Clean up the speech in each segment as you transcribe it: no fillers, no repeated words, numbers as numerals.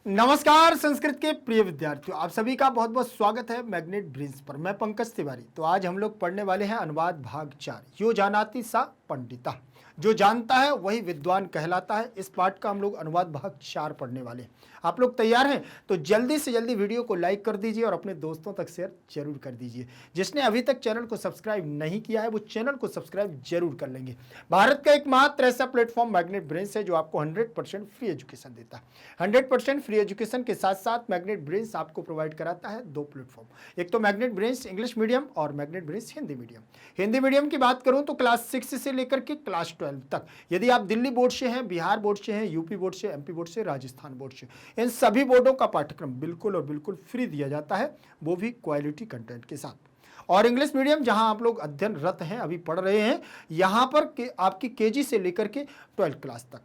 नमस्कार संस्कृत के प्रिय विद्यार्थियों, आप सभी का बहुत बहुत स्वागत है मैग्नेट ब्रेन्स पर। मैं पंकज तिवारी। तो आज हम लोग पढ़ने वाले हैं अनुवाद भाग 4, यो जानाति सा पंडिता। जो जानता है वही विद्वान कहलाता है। इस पाठ का हम लोग अनुवाद भाग 4 पढ़ने वाले हैं। आप लोग तैयार हैं? तो जल्दी से जल्दी वीडियो को लाइक कर दीजिए और अपने दोस्तों तक शेयर जरूर कर दीजिए। जिसने अभी तक चैनल को सब्सक्राइब नहीं किया है वो चैनल को सब्सक्राइब जरूर कर लेंगे। भारत का एकमात्र ऐसा प्लेटफॉर्म मैग्नेट ब्रेन्स है जो आपको 100% फ्री एजुकेशन देता है। 100% फ्री एजुकेशन के साथ साथ मैग्नेट ब्रेन्स आपको प्रोवाइड कराता है 2 प्लेटफॉर्म। एक तो मैग्नेट ब्रेन्स इंग्लिश मीडियम और magnet brains Hindi medium. Hindi medium की बात करूं तो क्लास 6 से लेकर के क्लास 12 तक। यदि आप दिल्ली बोर्ड से हैं, बिहार बोर्ड से हैं, यूपी बोर्ड से, एमपी बोर्ड से, राजस्थान बोर्ड से, इन सभी बोर्डों का पाठ्यक्रम बिल्कुल और बिल्कुल फ्री दिया जाता है, वो भी क्वालिटी कंटेंट के साथ। और इंग्लिश मीडियम जहां आप लोग अध्ययनरत हैं, अभी पढ़ रहे हैं, यहां पर आपकी केजी से लेकर के 12th क्लास तक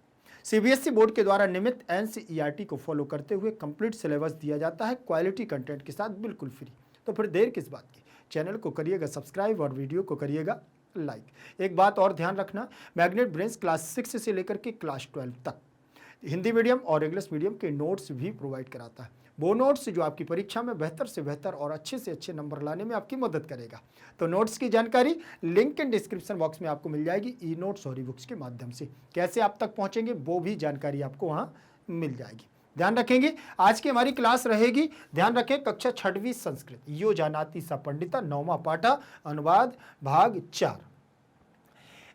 सीबीएसई बोर्ड के द्वारा नियमित एनसीईआरटी को फॉलो करते हुए कंप्लीट सिलेबस दिया जाता है क्वालिटी कंटेंट के साथ, बिल्कुल फ्री। तो फिर देर किस बात की, चैनल को करिएगा सब्सक्राइब और वीडियो को करिएगा लाइक। एक बात और ध्यान रखना, मैग्नेट ब्रेन्स क्लास 6 से लेकर के क्लास 12 तक हिंदी मीडियम और इंग्लिश मीडियम के नोट्स भी प्रोवाइड कराता है। वो नोट्स जो आपकी परीक्षा में बेहतर से बेहतर और अच्छे से अच्छे नंबर लाने में आपकी मदद करेगा। तो नोट्स की जानकारी लिंक इन डिस्क्रिप्शन बॉक्स में आपको मिल जाएगी, ई नोट्स और ई बुक्स के माध्यम से। कैसे आप तक पहुंचेंगे वो भी जानकारी आपको वहां मिल जाएगी। ध्यान रखेंगे, आज की हमारी क्लास रहेगी, ध्यान रखें, कक्षा 6वीं संस्कृत, यो जानाति सा पंडिता, 9वां पाठा, अनुवाद भाग 4।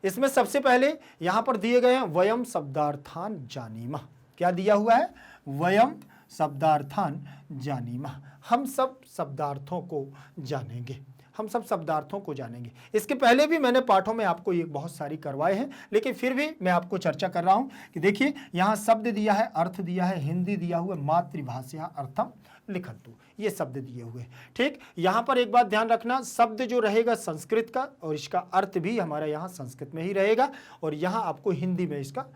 इसमें सबसे पहले यहां पर दिए गए हैं वयम शब्दार्थान जानीमः। क्या दिया हुआ है? वयम शब्दार्थान जानीमः। हम सब शब्दार्थों को जानेंगे, हम सब शब्दार्थों को जानेंगे। इसके पहले भी मैंने पाठों में आपको ये बहुत सारी करवाए हैं, लेकिन फिर भी मैं आपको चर्चा कर रहा हूं कि देखिए यहां शब्द दिया है, अर्थ दिया है, हिंदी दिया हुआ, मातृभाषा अर्थम लिखन्तु, ये शब्द दिए हुए। ठीक, यहां पर एक बात ध्यान रखना, शब्द जो रहेगा संस्कृत का और इसका अर्थ भी हमारा यहां संस्कृत में ही रहेगा और यहां आपको हिंदी में इसका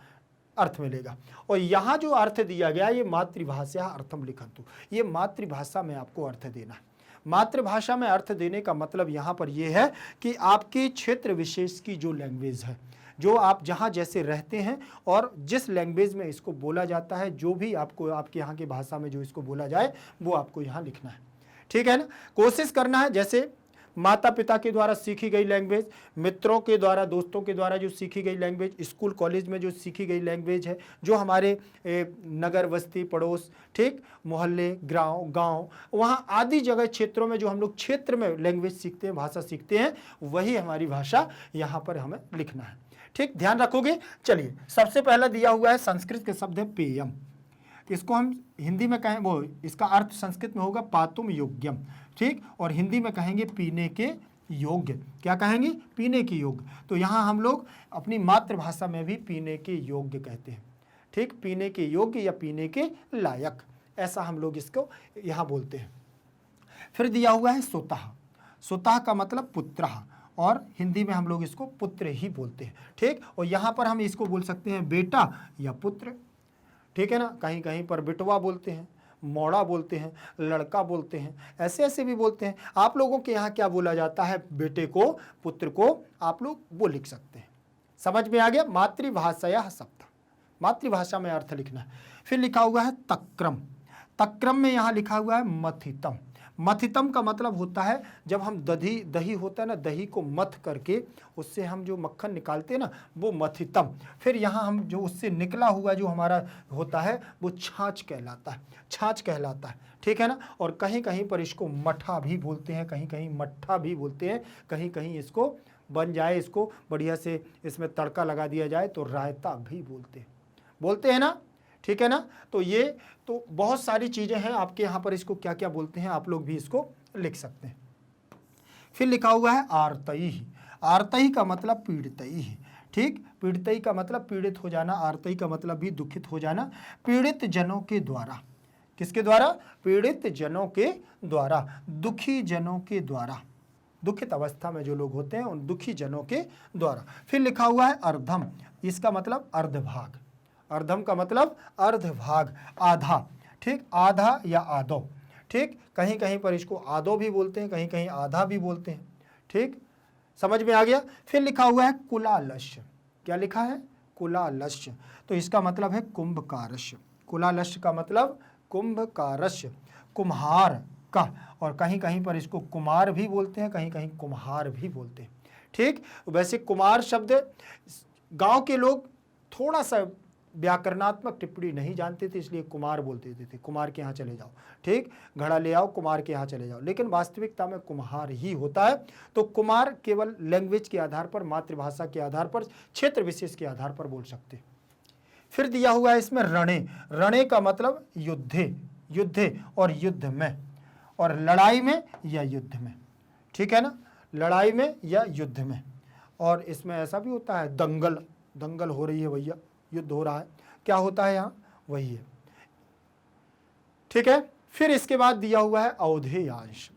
अर्थ मिलेगा। और यहां जो अर्थ दिया गया ये मातृभाषा अर्थम लिखन्तु, ये मातृभाषा में आपको अर्थ देना है। मातृभाषा में अर्थ देने का मतलब यहाँ पर यह है कि आपके क्षेत्र विशेष की जो लैंग्वेज है, जो आप जहाँ जैसे रहते हैं और जिस लैंग्वेज में इसको बोला जाता है, जो भी आपको आपके यहाँ की भाषा में जो इसको बोला जाए वो आपको यहाँ लिखना है। ठीक है ना? कोशिश करना है जैसे माता पिता के द्वारा सीखी गई लैंग्वेज, मित्रों के द्वारा, दोस्तों के द्वारा जो सीखी गई लैंग्वेज, स्कूल कॉलेज में जो सीखी गई लैंग्वेज है, जो हमारे नगर बस्ती पड़ोस, ठीक, मोहल्ले, गांव वहाँ आदि जगह क्षेत्रों में जो हम लोग क्षेत्र में लैंग्वेज सीखते हैं, भाषा सीखते हैं, वही हमारी भाषा यहाँ पर हमें लिखना है। ठीक, ध्यान रखोगे। चलिए, सबसे पहला दिया हुआ है संस्कृत के शब्द है पेयम। इसको हम हिंदी में कहें, वो इसका अर्थ संस्कृत में होगा पातुम योग्यम। ठीक, और हिंदी में कहेंगे पीने के योग्य। क्या कहेंगे? पीने के योग्य। तो यहाँ हम लोग अपनी मातृभाषा में भी पीने के योग्य कहते हैं। ठीक, पीने के योग्य या पीने के लायक, ऐसा हम लोग इसको यहाँ बोलते हैं। फिर दिया हुआ है सुतः। सुतः का मतलब पुत्र, और हिंदी में हम लोग इसको पुत्र ही बोलते हैं। ठीक, और यहाँ पर हम इसको बोल सकते हैं बेटा या पुत्र। ठीक है ना? कहीं कहीं पर बिटवा बोलते हैं, मोड़ा बोलते हैं, लड़का बोलते हैं, ऐसे ऐसे भी बोलते हैं। आप लोगों के यहाँ क्या बोला जाता है? बेटे को, पुत्र को आप लोग वो लिख सकते हैं। समझ में आ गया? मातृभाषया शब्द, मातृभाषा में अर्थ लिखना है। फिर लिखा हुआ है तक्रम। तक्रम में यहाँ लिखा हुआ है मथितम। मथितम का मतलब होता है जब हम दही होता है ना, दही को मथ करके उससे हम जो मक्खन निकालते हैं ना, वो मथितम। फिर यहाँ हम जो उससे निकला हुआ जो हमारा होता है वो छाछ कहलाता है, छाछ कहलाता है। ठीक है ना? और कहीं कहीं पर इसको मठा भी बोलते हैं, कहीं कहीं मट्ठा भी बोलते हैं, कहीं कहीं इसको बन जाए, इसको बढ़िया से इसमें तड़का लगा दिया जाए तो रायता भी बोलते हैं ना। ठीक है ना? तो ये तो बहुत सारी चीजें हैं आपके यहाँ पर, इसको क्या क्या बोलते हैं आप लोग भी इसको लिख सकते हैं। फिर लिखा हुआ है आर्तई। आर्तई का मतलब पीड़ितई है। ठीक, पीड़ितई का मतलब पीड़ित हो जाना, आर्तई का मतलब भी दुखित हो जाना। पीड़ित जनों के द्वारा, किसके द्वारा? पीड़ित जनों के द्वारा, दुखी जनों के द्वारा, दुखित अवस्था में जो लोग होते हैं उन दुखी जनों के द्वारा। फिर लिखा हुआ है अर्धम। इसका मतलब अर्धभाग। अर्धम का मतलब अर्धभाग, आधा। ठीक, आधा या आधो। ठीक, कहीं कहीं पर इसको आधो भी बोलते हैं, कहीं कहीं आधा भी बोलते हैं। ठीक, समझ में आ गया? फिर लिखा हुआ है कुलालस्य। क्या लिखा है? कुलालस्य। तो इसका मतलब है कुंभकारस्य। कुलालस्य का मतलब कुंभकारस्य, कुम्हार का, और कहीं कहीं पर इसको कुमार भी बोलते हैं, कहीं कहीं कुम्हार भी बोलते हैं। ठीक, वैसे कुमार शब्द गांव के लोग थोड़ा सा व्याकरणात्मक टिप्पणी नहीं जानते थे, इसलिए कुमार बोलते थे, कुमार के यहाँ चले जाओ, ठीक, घड़ा ले आओ, कुमार के यहाँ चले जाओ, लेकिन वास्तविकता में कुम्हार ही होता है। तो कुमार केवल लैंग्वेज के आधार पर, मातृभाषा के आधार पर, क्षेत्र विशेष के आधार पर बोल सकते। फिर दिया हुआ है इसमें रणे। रणे का मतलब युद्धे, युद्धे और युद्ध में, और लड़ाई में या युद्ध में, ठीक है ना, लड़ाई में या युद्ध में। और इसमें ऐसा भी होता है दंगल, दंगल हो रही है भैया, युद्ध हो रहा है, क्या होता है यहाँ, वही है, ठीक है। फिर इसके बाद दिया हुआ है अवधेयांश।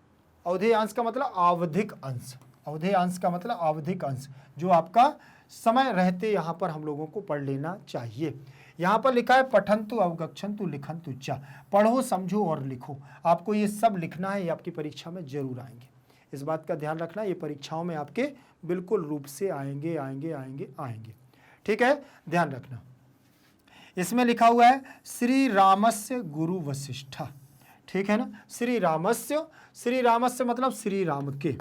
अवधेयांश का मतलब आवधिक अंश, अवधेयांश का मतलब आवधिक अंश, जो आपका समय रहते यहाँ पर हम लोगों को पढ़ लेना चाहिए। यहाँ पर लिखा है पठन्तु अवगच्छन्तु लिखन्तु च, पढ़ो समझो और लिखो। आपको ये सब लिखना है, ये आपकी परीक्षा में जरूर आएंगे, इस बात का ध्यान रखना, ये परीक्षाओं में आपके बिल्कुल रूप से आएंगे आएंगे आएंगे आएंगे, ठीक है, ध्यान रखना। इसमें लिखा हुआ है श्री रामस्य गुरु वशिष्ठ, ठीक है ना, श्री रामस्य, श्री रामस्य मतलब श्री राम के,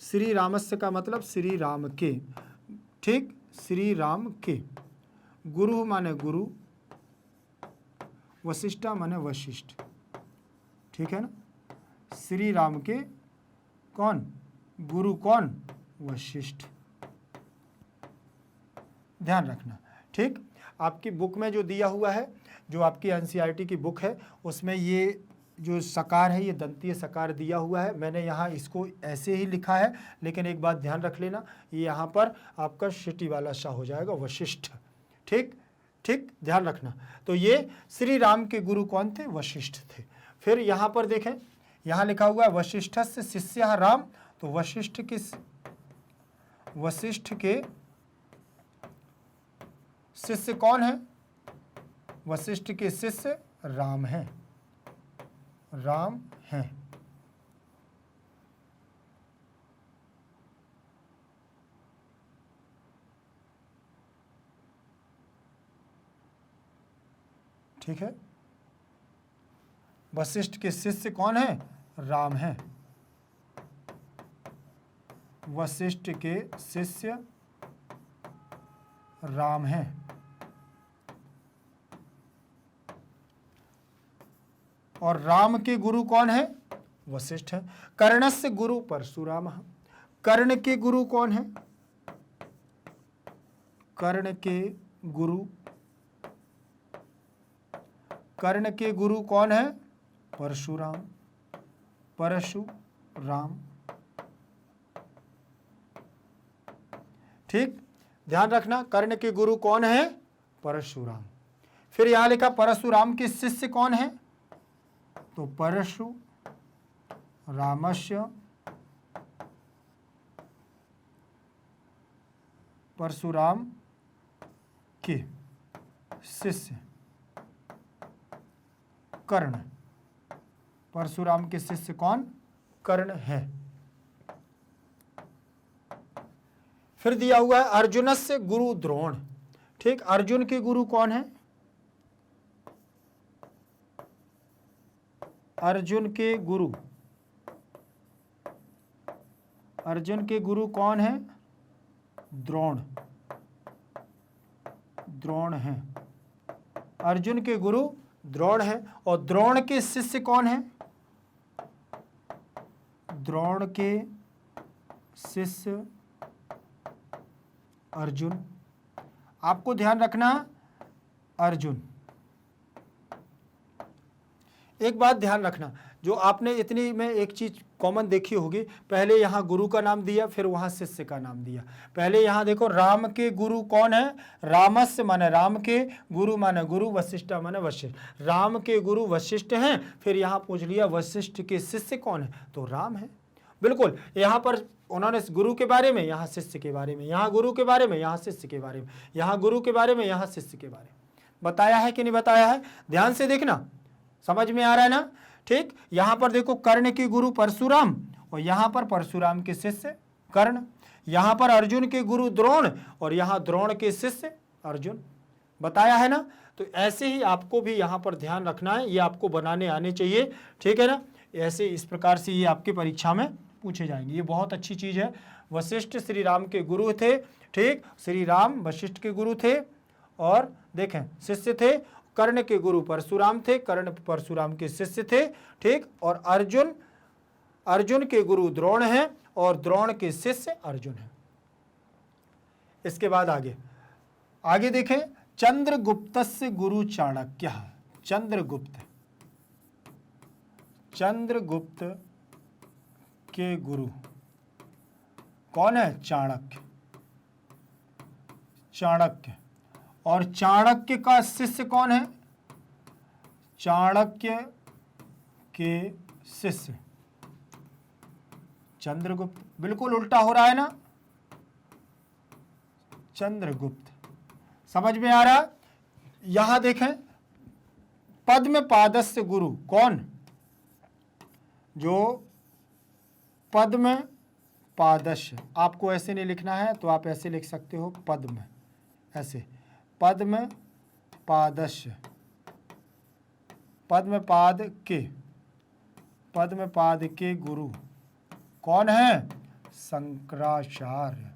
श्री रामस्य का मतलब श्री राम के, ठीक, श्री राम के, गुरु माने गुरु, वशिष्ठा माने वशिष्ठ, ठीक है ना, श्री राम के कौन, गुरु कौन, वशिष्ठ, ध्यान रखना, ठीक। आपकी बुक में जो दिया हुआ है, जो आपकी एनसीईआरटी की बुक है, उसमें ये जो सकार है, ये दंतीय सकार दिया हुआ है। मैंने यहाँ इसको ऐसे ही लिखा है, लेकिन एक बात ध्यान रख लेना, ये यहाँ पर आपका शिटी वाला सा हो जाएगा, वशिष्ठ, ठीक, ठीक, ध्यान रखना। तो ये श्री राम के गुरु कौन थे, वशिष्ठ थे। फिर यहाँ पर देखें, यहाँ लिखा हुआ है वशिष्ठस्य शिष्यः राम, तो वशिष्ठ के शिष्य कौन है, वशिष्ठ के शिष्य राम हैं, राम हैं। ठीक है, वशिष्ठ के शिष्य कौन है, राम हैं, वशिष्ठ के शिष्य राम हैं। और राम के गुरु कौन है, वशिष्ठ है। कर्णस्य गुरु परशुराम, कर्ण के गुरु कौन है, कर्ण के गुरु, कर्ण के गुरु कौन है, परशुराम, परशुराम, ठीक, ध्यान रखना, कर्ण के गुरु कौन है, परशुराम। फिर यहां लिखा परशुराम के शिष्य कौन है, तो परशुरामस्य, परशुराम के शिष्य कर्ण, परशुराम के शिष्य कौन, कर्ण है। फिर दिया हुआ है अर्जुनस्य गुरु द्रोण, ठीक, अर्जुन के गुरु कौन है, अर्जुन के गुरु, अर्जुन के गुरु कौन है, द्रोण, द्रोण है, अर्जुन के गुरु द्रोण है। और द्रोण के शिष्य कौन है, द्रोण के शिष्य अर्जुन। आपको ध्यान रखना, अर्जुन। एक बात ध्यान रखना, जो आपने इतनी में एक चीज कॉमन देखी होगी, पहले यहाँ गुरु का नाम दिया, फिर वहाँ शिष्य का नाम दिया। पहले यहाँ देखो राम के गुरु कौन है, रामस्य माने राम के, गुरु माने गुरु, वशिष्ठ माने वशिष्ठ। राम के गुरु वशिष्ठ हैं, फिर यहाँ पूछ लिया वशिष्ठ के शिष्य कौन है, तो राम है। बिल्कुल, यहाँ पर उन्होंने गुरु के बारे में, यहाँ शिष्य के बारे में, यहाँ गुरु के बारे में, यहाँ शिष्य के बारे में, यहाँ गुरु के बारे में, यहाँ शिष्य के बारे में बताया है कि नहीं बताया है, ध्यान से देखना, समझ में आ रहा है ना, ठीक। यहां पर देखो कर्ण के गुरु परशुराम, और यहां पर परशुराम के शिष्य कर्ण, यहां पर अर्जुन के गुरु द्रोण, और यहां द्रोण के शिष्य अर्जुन, बताया है ना। तो ऐसे ही आपको भी यहाँ पर ध्यान रखना है, ये आपको बनाने आने चाहिए, ठीक है ना। ऐसे इस प्रकार से ये आपकी परीक्षा में पूछे जाएंगे, ये बहुत अच्छी चीज़ है। वशिष्ठ श्री राम के गुरु थे, ठीक, श्री राम वशिष्ठ के गुरु थे, और देखें शिष्य थे। कर्ण के गुरु परशुराम थे, कर्ण परशुराम के शिष्य थे, ठीक। और अर्जुन के गुरु द्रोण हैं, और द्रोण के शिष्य अर्जुन हैं। इसके बाद आगे देखें, चंद्रगुप्तस्य गुरु चाणक्य। चंद्रगुप्त के गुरु कौन है? चाणक्य। और चाणक्य का शिष्य कौन है? चाणक्य के शिष्य चंद्रगुप्त। बिल्कुल उल्टा हो रहा है ना, चंद्रगुप्त। समझ में आ रहा? यहां देखें, पद्मपादस्य गुरु कौन? जो पद्मपादस्य, आपको ऐसे नहीं लिखना है तो आप ऐसे लिख सकते हो, पद्म, ऐसे पद्मपादस्य, पद्मपाद के गुरु कौन है? शंकराचार्य।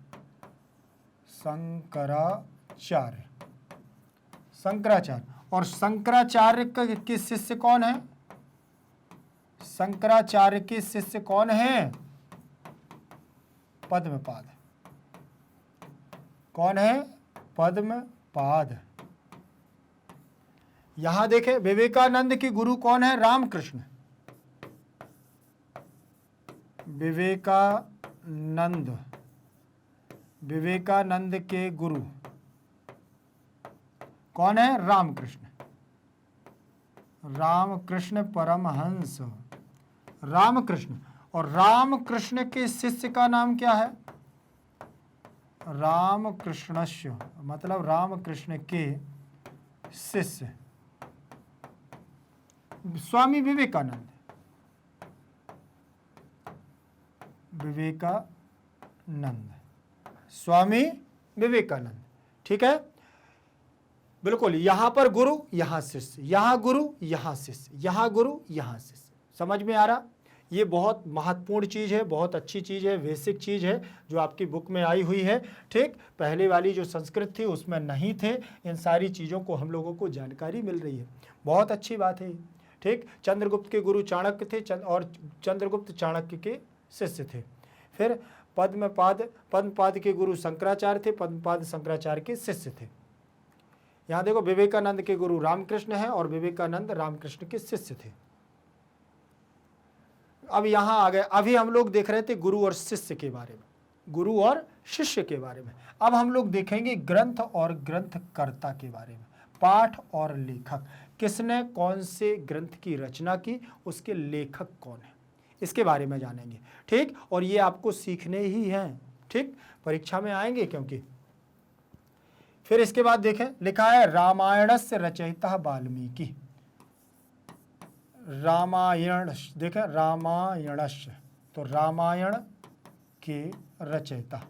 और शंकराचार्य के शिष्य कौन है? शंकराचार्य के शिष्य कौन है? पद्मपाद। कौन है? पद्मपाद। यहां देखें, विवेकानंद के गुरु कौन है? रामकृष्ण। विवेकानंद के गुरु कौन है? रामकृष्ण परमहंस। रामकृष्ण। और रामकृष्ण के शिष्य का नाम क्या है? रामकृष्णस्य, मतलब रामकृष्ण के शिष्य स्वामी विवेकानंद। स्वामी विवेकानंद, ठीक है। बिल्कुल, यहां पर गुरु, यहां शिष्य, यहां गुरु, यहां शिष्य, यहां गुरु, यहां शिष्य। समझ में आ रहा? ये बहुत महत्वपूर्ण चीज़ है, बहुत अच्छी चीज़ है, बेसिक चीज़ है जो आपकी बुक में आई हुई है, ठीक। पहले वाली जो संस्कृत थी उसमें नहीं थे, इन सारी चीज़ों को हम लोगों को जानकारी मिल रही है, बहुत अच्छी बात है, ठीक। चंद्रगुप्त के गुरु चाणक्य थे, और चंद्रगुप्त चाणक्य के शिष्य थे। फिर पद्मपाद के गुरु शंकराचार्य थे, पद्मपाद शंकराचार्य के शिष्य थे। यहाँ देखो, विवेकानंद के गुरु रामकृष्ण है, और विवेकानंद रामकृष्ण के शिष्य थे। अब यहां आ गए, अभी हम लोग देख रहे थे गुरु और शिष्य के बारे में, गुरु और शिष्य के बारे में। अब हम लोग देखेंगे ग्रंथ और ग्रंथकर्ता के बारे में, पाठ और लेखक, किसने कौन से ग्रंथ की रचना की, उसके लेखक कौन है, इसके बारे में जानेंगे, ठीक। और ये आपको सीखने ही हैं, ठीक, परीक्षा में आएंगे क्योंकि। फिर इसके बाद देखें, लिखा है रामायणस्य रचयिता वाल्मीकि। रामायण, देखें रामायणस्य, तो रामायण के रचयिता,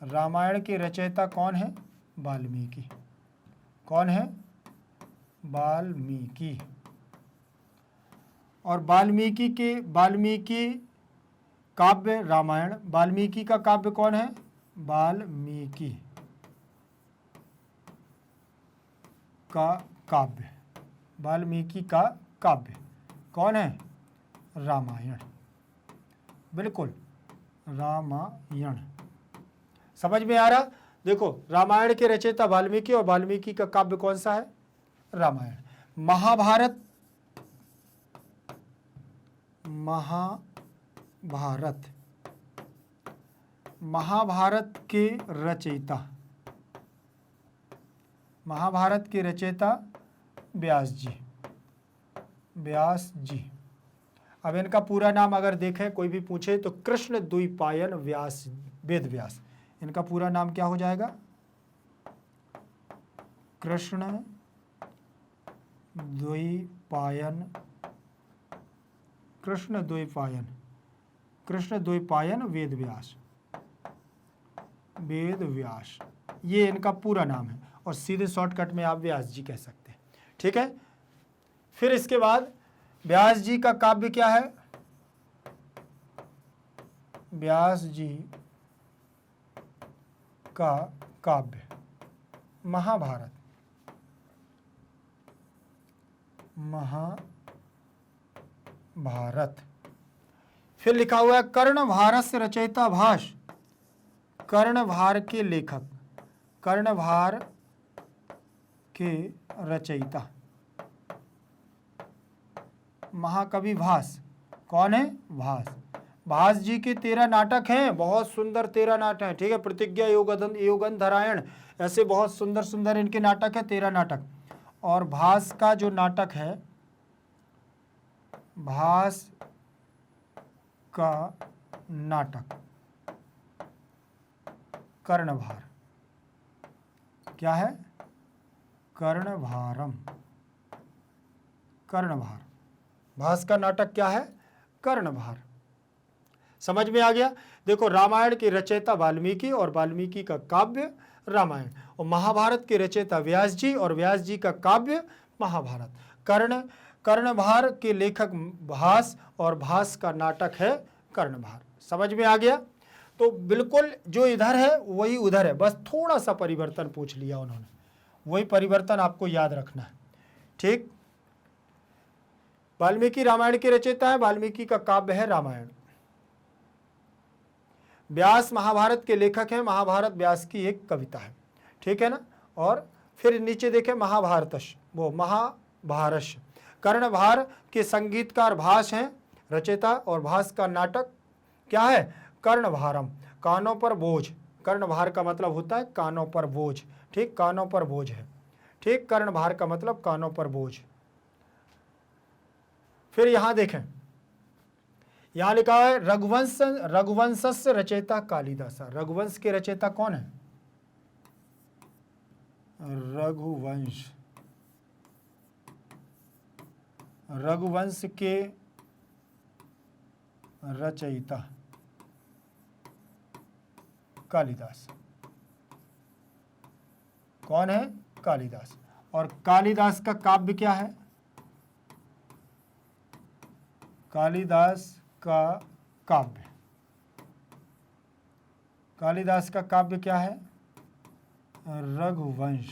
रामायण के रचयिता कौन है? वाल्मीकि। कौन है? वाल्मीकि। और वाल्मीकि काव्य रामायण, वाल्मीकि का काव्य कौन है? वाल्मीकि का काव्य, वाल्मीकि का काव्य कौन है? रामायण। बिल्कुल, रामायण। समझ में आ रहा? देखो, रामायण के रचयिता वाल्मीकि, और वाल्मीकि का काव्य कौन सा है? रामायण। महाभारत के रचयिता, महाभारत के रचयिता व्यास जी। अब इनका पूरा नाम अगर देखें, कोई भी पूछे तो कृष्ण द्वैपायन व्यास, वेद व्यास। इनका पूरा नाम क्या हो जाएगा? कृष्ण द्वैपायन वेद व्यास, ये इनका पूरा नाम है। और सीधे शॉर्टकट में आप व्यास जी कह सकते हैं। ठीक है, फिर इसके बाद व्यास जी का काव्य क्या है? व्यास जी का काव्य महाभारत। महाभारत। फिर लिखा हुआ है कर्णभार से रचयिता भाष। कर्णभार के लेखक, कर्णभार के रचयिता महाकवि भास। कौन है? भास। भास जी के 13 नाटक हैं, बहुत सुंदर 13 नाटक हैं। ठीक है, प्रतिज्ञा, योगंधरायण, ऐसे बहुत सुंदर सुंदर इनके नाटक है, 13 नाटक। और भास का जो नाटक है, भास का नाटक कर्णभार, क्या है? कर्णभारम। कर्णभार। भास का नाटक क्या है? कर्णभार। समझ में आ गया? देखो, रामायण के रचयिता वाल्मीकि और वाल्मीकि का काव्य रामायण, और महाभारत के रचयिता व्यास जी और व्यास जी का काव्य महाभारत। कर्णभार के लेखक भास और भास का नाटक है कर्णभार। समझ में आ गया? तो बिल्कुल जो इधर है वही उधर है, बस थोड़ा सा परिवर्तन पूछ लिया उन्होंने, वही परिवर्तन आपको याद रखना है। ठीक, वाल्मीकि रामायण के रचयिता है, वाल्मीकि का काव्य है रामायण। व्यास महाभारत के लेखक हैं, महाभारत व्यास की एक कविता है। ठीक है ना? और फिर नीचे देखें महाभारतश, वो महाभारश। कर्णभार के संगीतकार भास हैं रचयिता, और भास का नाटक क्या है? कर्णभारम। कानों पर बोझ। कर्णभार का मतलब होता है कानों पर बोझ। ठीक, कानों पर बोझ है। ठीक, कर्णभार का मतलब कानों पर बोझ। फिर यहां देखें, यहां लिखा है रघुवंश से रचयिता कालिदास। रघुवंश के रचयिता कौन है? रघुवंश। रघुवंश के रचयिता कालिदास। कौन है? कालिदास। और कालिदास का काव्य क्या है? कालिदास का काव्य, कालिदास का काव्य क्या है? रघुवंश।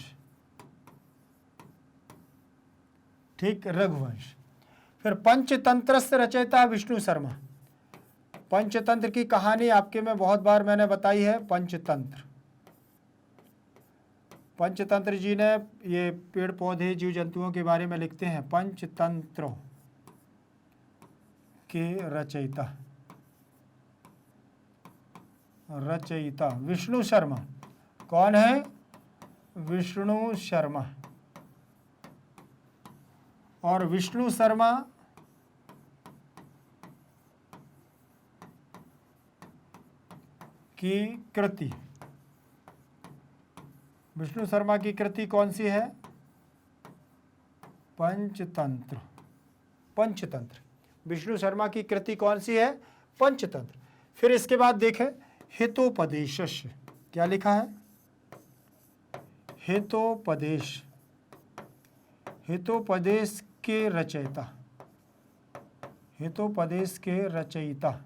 ठीक, रघुवंश। फिर पंचतंत्र से रचयिता विष्णु शर्मा। पंचतंत्र की कहानी आपके में बहुत बार मैंने बताई है। पंचतंत्र, पंचतंत्र जी ने ये पेड़ पौधे जीव जंतुओं के बारे में लिखते हैं। पंचतंत्रों के रचयिता, रचयिता विष्णु शर्मा। कौन है? विष्णु शर्मा। और विष्णु शर्मा की कृति, विष्णु शर्मा की कृति कौन सी है? पंचतंत्र। पंचतंत्र, विष्णु शर्मा की कृति कौन सी है? पंचतंत्र। फिर इसके बाद देखें हितोपदेश। क्या लिखा है? हितोपदेश। हितोपदेश के रचयिता, हितोपदेश के रचयिता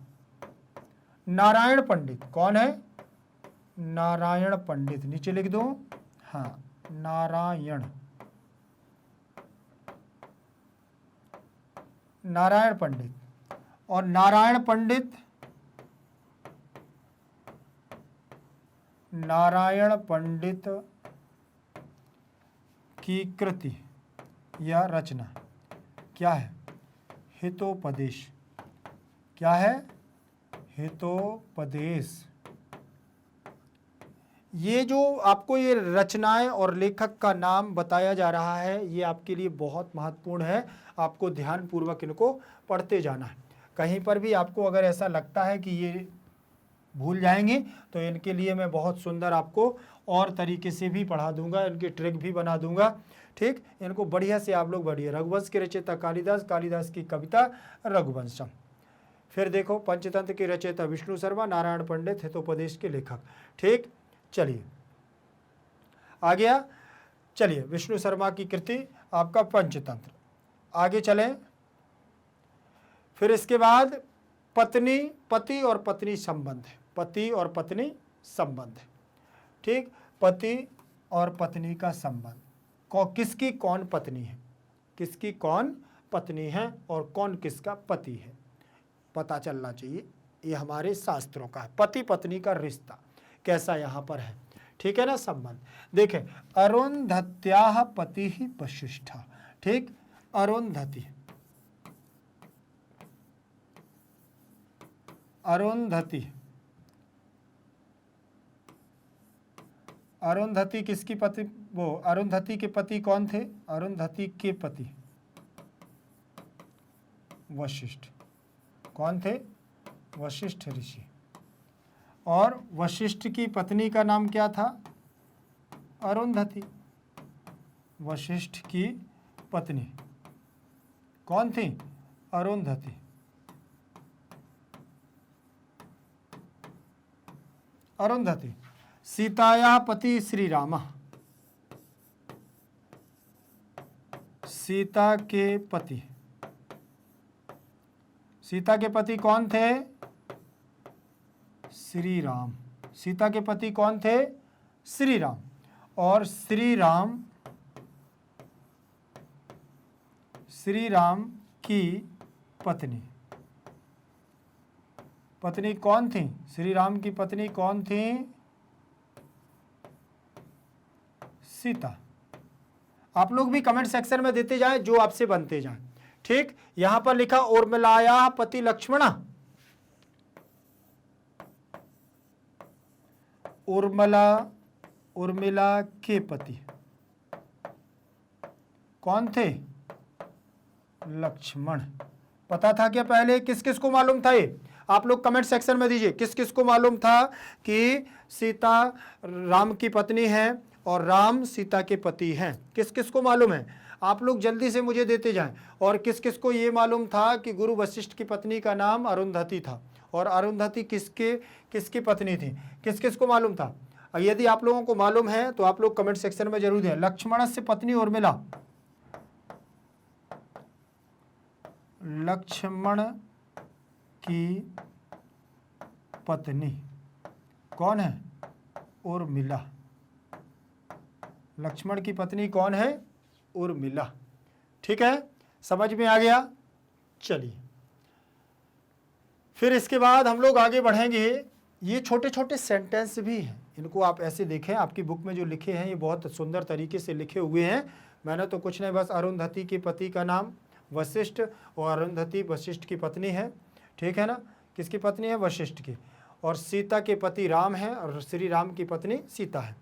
नारायण पंडित। कौन है? नारायण पंडित। नीचे लिख दो, हाँ, नारायण, नारायण पंडित। और नारायण पंडित, नारायण पंडित की कृति या रचना क्या है? हितोपदेश। क्या है? हितोपदेश। ये जो आपको ये रचनाएं और लेखक का नाम बताया जा रहा है, ये आपके लिए बहुत महत्वपूर्ण है। आपको ध्यानपूर्वक इनको पढ़ते जाना है। कहीं पर भी आपको अगर ऐसा लगता है कि ये भूल जाएंगे, तो इनके लिए मैं बहुत सुंदर आपको और तरीके से भी पढ़ा दूंगा, इनकी ट्रिक भी बना दूंगा। ठीक, इनको बढ़िया से आप लोग बढ़िया। रघुवंश के रचयिता कालिदास, कालिदास की कविता रघुवंशम। फिर देखो पंचतंत्र के रचयिता विष्णु शर्मा, नारायण पंडित हितोपदेश के लेखक। ठीक, चलिए आ गया। चलिए, विष्णु शर्मा की कृति आपका पंचतंत्र। आगे चलें। फिर इसके बाद पत्नी, पति और पत्नी संबंध है, पति और पत्नी संबंध है। ठीक, पति और पत्नी का संबंध, किसकी कौन पत्नी है, किसकी कौन पत्नी है और कौन किसका पति है, पता चलना चाहिए। ये हमारे शास्त्रों का है, पति पत्नी का रिश्ता कैसा यहाँ पर है। ठीक है ना, संबंध। देखें, अरुंधत्याः पति ही वशिष्ठः। ठीक, अरुंधति, अरुंधति, अरुंधति किसकी पति, वो अरुंधति के पति कौन थे, अरुंधति के पति वशिष्ठ। कौन थे, वशिष्ठ ऋषि। और वशिष्ठ की पत्नी का नाम क्या था, अरुंधति। वशिष्ठ की पत्नी कौन थी, अरुंधति। अरुंधति। सीताया पति श्री राम, सीता के पति, सीता के पति कौन थे, श्री राम। सीता के पति कौन थे, श्री राम। और श्री राम की पत्नी, पत्नी कौन थी, श्री राम की पत्नी कौन थी, सीता। आप लोग भी कमेंट सेक्शन में देते जाएं जो आपसे बनते जाएं। ठीक, यहां पर लिखा उर्मिलाया पति लक्ष्मण, उर्मिला के पति कौन थे, लक्ष्मण। पता था क्या पहले, किस किस को मालूम था ये, आप लोग कमेंट सेक्शन में दीजिए किस किस को मालूम था कि सीता राम की पत्नी है और राम सीता के पति हैं, किस किस को मालूम है, आप लोग जल्दी से मुझे देते जाएं। और किस किस को ये मालूम था कि गुरु वशिष्ठ की पत्नी का नाम अरुंधति था और अरुंधति किसकी पत्नी थी, किस किस को मालूम था। यदि आप लोगों को मालूम है तो आप लोग कमेंट सेक्शन में जरूर दें। लक्ष्मण से पत्नी उर्मिला, लक्ष्मण की पत्नी कौन है, उर्मिला। लक्ष्मण की पत्नी कौन है, उर्मिला। ठीक है, समझ में आ गया। चलिए, फिर इसके बाद हम लोग आगे बढ़ेंगे। ये छोटे छोटे सेंटेंस भी हैं, इनको आप ऐसे देखें, आपकी बुक में जो लिखे हैं ये बहुत सुंदर तरीके से लिखे हुए हैं। मैंने तो कुछ नहीं, बस अरुंधति के पति का नाम वशिष्ठ और अरुंधति वशिष्ठ की पत्नी है। ठीक है ना, किसकी पत्नी है, वशिष्ठ की। और सीता के पति राम है और श्री राम की पत्नी सीता है।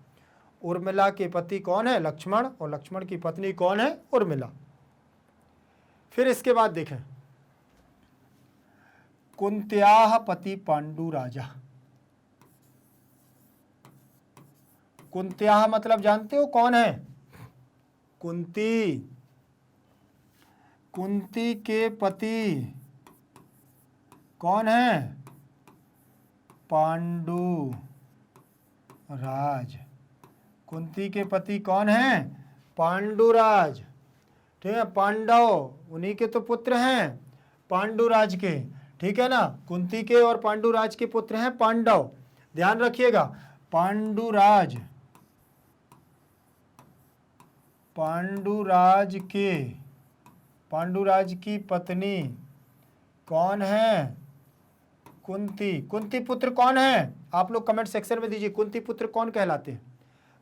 उर्मिला के पति कौन है, लक्ष्मण, और लक्ष्मण की पत्नी कौन है, उर्मिला। फिर इसके बाद देखें, कुंत्याः पति पांडु राजा। कुंत्याः मतलब जानते हो कौन है, कुंती। कुंती के पति कौन है, पांडु राज। कुंती के पति कौन है, पांडुराज। ठीक है, पांडव उन्हीं के तो पुत्र हैं, पांडुराज के। ठीक है ना, कुंती के और पांडुराज के पुत्र हैं पांडव, ध्यान रखिएगा। पांडुराज, पांडुराज की पत्नी कौन है, कुंती। कुंती पुत्र कौन है, आप लोग कमेंट सेक्शन में दीजिए, कुंती पुत्र कौन कहलाते हैं।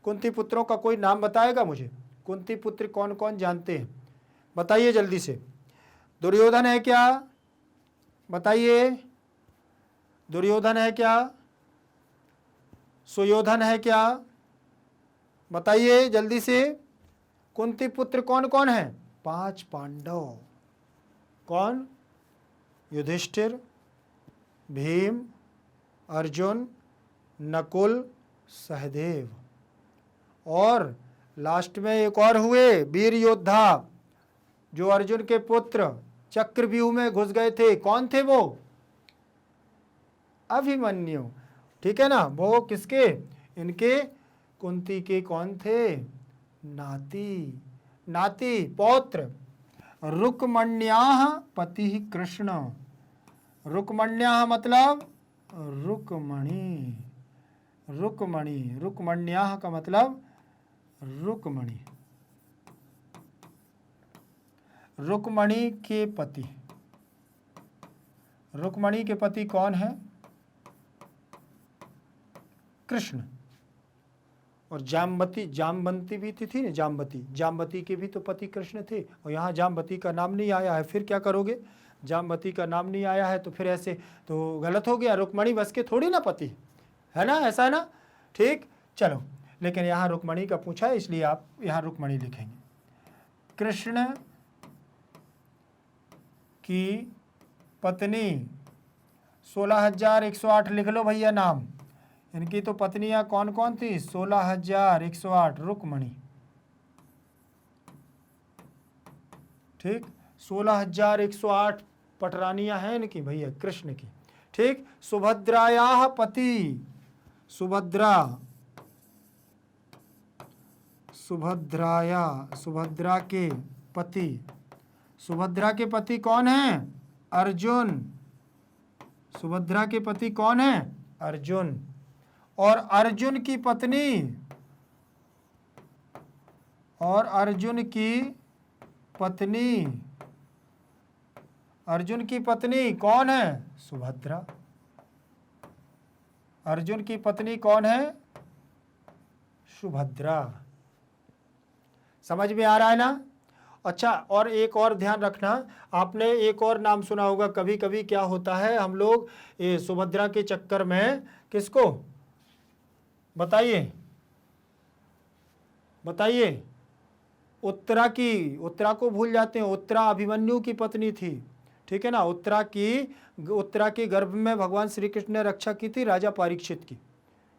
कुंती पुत्रों का कोई नाम बताएगा मुझे, कुंती पुत्र कौन कौन जानते हैं, बताइए जल्दी से। दुर्योधन है क्या, बताइए। दुर्योधन है क्या, सुयोधन है क्या, बताइए जल्दी से। कुंती पुत्र कौन कौन है, 5 पांडव। कौन, युधिष्ठिर, भीम, अर्जुन, नकुल, सहदेव। और लास्ट में एक और हुए वीर योद्धा, जो अर्जुन के पुत्र चक्रव्यूह में घुस गए थे, कौन थे वो, अभिमन्यु। ठीक है ना, वो किसके, इनके कुंती के कौन थे, नाती, नाती पौत्र। रुक्मण्याः पति कृष्ण, रुक्मण्याः मतलब रुक्मणी, रुक्मणी, रुक्मण्याः का मतलब रुक्मणी, रुक्मणी के पति। रुक्मणी के पति कौन है? कृष्ण। और जाम्बती, जाम्बंती भी थी ना, जाम्बती, जाम्बती के भी तो पति कृष्ण थे, और यहाँ जाम्बती का नाम नहीं आया है, फिर क्या करोगे? जाम्बती का नाम नहीं आया है तो फिर ऐसे तो गलत हो गया, रुक्मणी बस के थोड़ी ना पति है ना, ऐसा है ना, ठीक। चलो, लेकिन यहाँ रुक्मणी का पूछा है इसलिए आप यहाँ रुक्मणी लिखेंगे। कृष्ण की पत्नी 16,108 लिख लो भैया नाम। इनकी तो पत्नियां कौन कौन थी? 16,108 रुक्मणी, ठीक। 16,108 पटरानियां हैं इनकी भैया कृष्ण की, ठीक। सुभद्रायाः पति, सुभद्रा, सुभद्राया, सुभद्रा के पति, सुभद्रा के पति कौन है? अर्जुन। सुभद्रा के पति कौन है? अर्जुन। और अर्जुन की पत्नी, और अर्जुन की पत्नी, अर्जुन की पत्नी कौन है? सुभद्रा। अर्जुन की पत्नी कौन है? सुभद्रा। समझ में आ रहा है ना? अच्छा, और एक और ध्यान रखना, आपने एक और नाम सुना होगा, कभी कभी क्या होता है हम लोग ये सुभद्रा के चक्कर में किसको, बताइए बताइए, उत्तरा की, उत्तरा को भूल जाते हैं। उत्तरा अभिमन्यु की पत्नी थी, ठीक है ना। उत्तरा की गर्भ में भगवान श्री कृष्ण ने रक्षा की थी राजा परीक्षित की,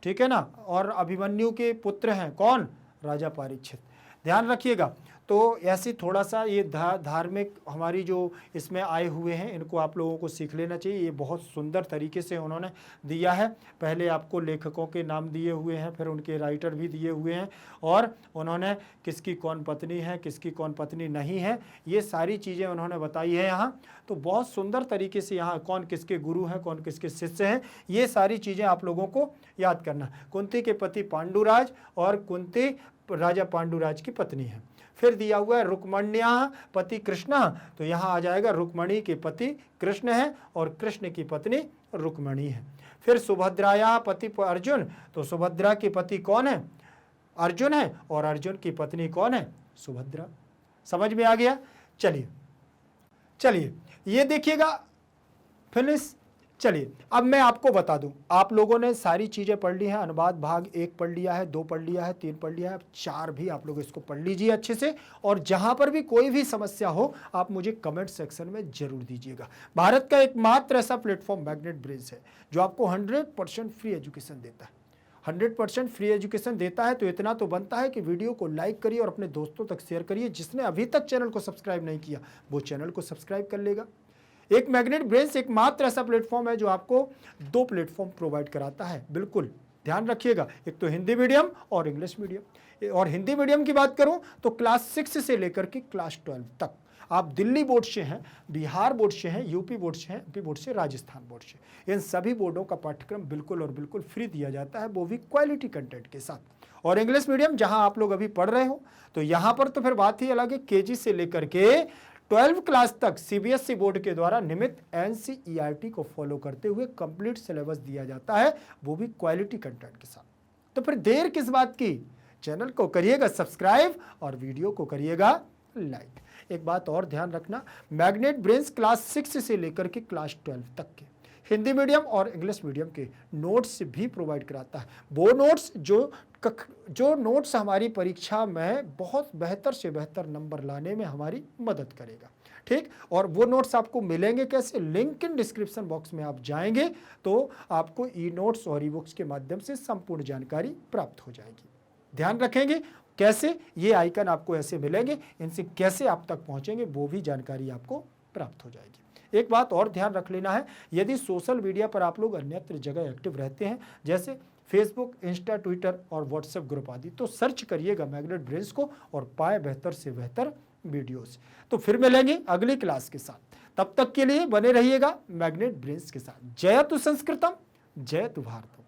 ठीक है ना। और अभिमन्यु के पुत्र हैं कौन? राजा परीक्षित। ध्यान रखिएगा। तो ऐसी थोड़ा सा ये धार्मिक हमारी जो इसमें आए हुए हैं, इनको आप लोगों को सीख लेना चाहिए। ये बहुत सुंदर तरीके से उन्होंने दिया है। पहले आपको लेखकों के नाम दिए हुए हैं, फिर उनके राइटर भी दिए हुए हैं, और उन्होंने किसकी कौन पत्नी है, किसकी कौन पत्नी नहीं है, ये सारी चीज़ें उन्होंने बताई है यहाँ। तो बहुत सुंदर तरीके से यहाँ कौन किसके गुरु हैं, कौन किसके शिष्य हैं, ये सारी चीज़ें आप लोगों को याद करना। कुंती के पति पांडुराज, और कुंती राजा पांडुराज की पत्नी है। फिर दिया हुआ है रुक्मण्याः पति कृष्ण, तो यहाँ आ जाएगा रुक्मणी के पति कृष्ण है और कृष्ण की पत्नी रुक्मणी है। फिर सुभद्रायाः पति अर्जुन, तो सुभद्रा के पति कौन है? अर्जुन है, और अर्जुन की पत्नी कौन है? सुभद्रा। समझ में आ गया? चलिए चलिए, ये देखिएगा, फिनिश। चलिए, अब मैं आपको बता दूं, आप लोगों ने सारी चीज़ें पढ़ ली हैं। अनुवाद भाग 1 पढ़ लिया है, 2 पढ़ लिया है, 3 पढ़ लिया है, 4 भी आप लोग इसको पढ़ लीजिए अच्छे से। और जहां पर भी कोई भी समस्या हो, आप मुझे कमेंट सेक्शन में जरूर दीजिएगा। भारत का एकमात्र ऐसा प्लेटफॉर्म मैग्नेट ब्रेंस है जो आपको 100% फ्री एजुकेशन देता है। 100% फ्री एजुकेशन देता है, तो इतना तो बनता है कि वीडियो को लाइक करिए और अपने दोस्तों तक शेयर करिए। जिसने अभी तक चैनल को सब्सक्राइब नहीं किया, वो चैनल को सब्सक्राइब कर लेगा। एक मैग्नेट ब्रेंस एकमात्र ऐसा प्लेटफॉर्म है जो आपको 2 प्लेटफॉर्म प्रोवाइड कराता है। बिल्कुल ध्यान रखिएगा, एक तो हिंदी मीडियम और इंग्लिश मीडियम। और हिंदी मीडियम की बात करूं तो क्लास 6 से लेकर के क्लास 12 तक आप दिल्ली बोर्ड से हैं, बिहार बोर्ड से हैं, यूपी बोर्ड से हैं, एमपी बोर्ड से, राजस्थान बोर्ड से, इन सभी बोर्डों का पाठ्यक्रम बिल्कुल और बिल्कुल फ्री दिया जाता है, वो भी क्वालिटी कंटेंट के साथ। और इंग्लिश मीडियम जहां आप लोग अभी पढ़ रहे हो, तो यहाँ पर तो फिर बात ही अलग है। केजी से लेकर के 12 क्लास तक सीबीएसई बोर्ड के द्वारा नियमित एनसीईआरटी को फॉलो करते हुए कंप्लीट सिलेबस दिया जाता है, वो भी क्वालिटी कंटेंट के साथ। तो फिर देर किस बात की? चैनल को करिएगा सब्सक्राइब और वीडियो को करिएगा लाइक। एक बात और ध्यान रखना, मैग्नेट ब्रेंस क्लास 6 से लेकर के क्लास 12 तक के हिंदी मीडियम और इंग्लिश मीडियम के नोट्स भी प्रोवाइड कराता है। वो नोट्स जो नोट्स हमारी परीक्षा में बहुत बेहतर से बेहतर नंबर लाने में हमारी मदद करेगा, ठीक। और वो नोट्स आपको मिलेंगे कैसे? लिंक इन डिस्क्रिप्शन बॉक्स में आप जाएंगे तो आपको ई नोट्स और ई बुक्स के माध्यम से संपूर्ण जानकारी प्राप्त हो जाएगी। ध्यान रखेंगे कैसे? ये आइकन आपको ऐसे मिलेंगे, इनसे कैसे आप तक पहुंचेंगे वो भी जानकारी आपको प्राप्त हो जाएगी। एक बात और ध्यान रख लेना है, यदि सोशल मीडिया पर आप लोग अन्यत्र जगह एक्टिव रहते हैं, जैसे फेसबुक, इंस्टा, ट्विटर और व्हाट्सएप ग्रुप आदि। तो सर्च करिएगा मैग्नेट ब्रेन्स को और पाए बेहतर से बेहतर वीडियोस। तो फिर मिलेंगे अगली क्लास के साथ, तब तक के लिए बने रहिएगा मैग्नेट ब्रेन्स के साथ। जयतु संस्कृतम, जयतु भारतम।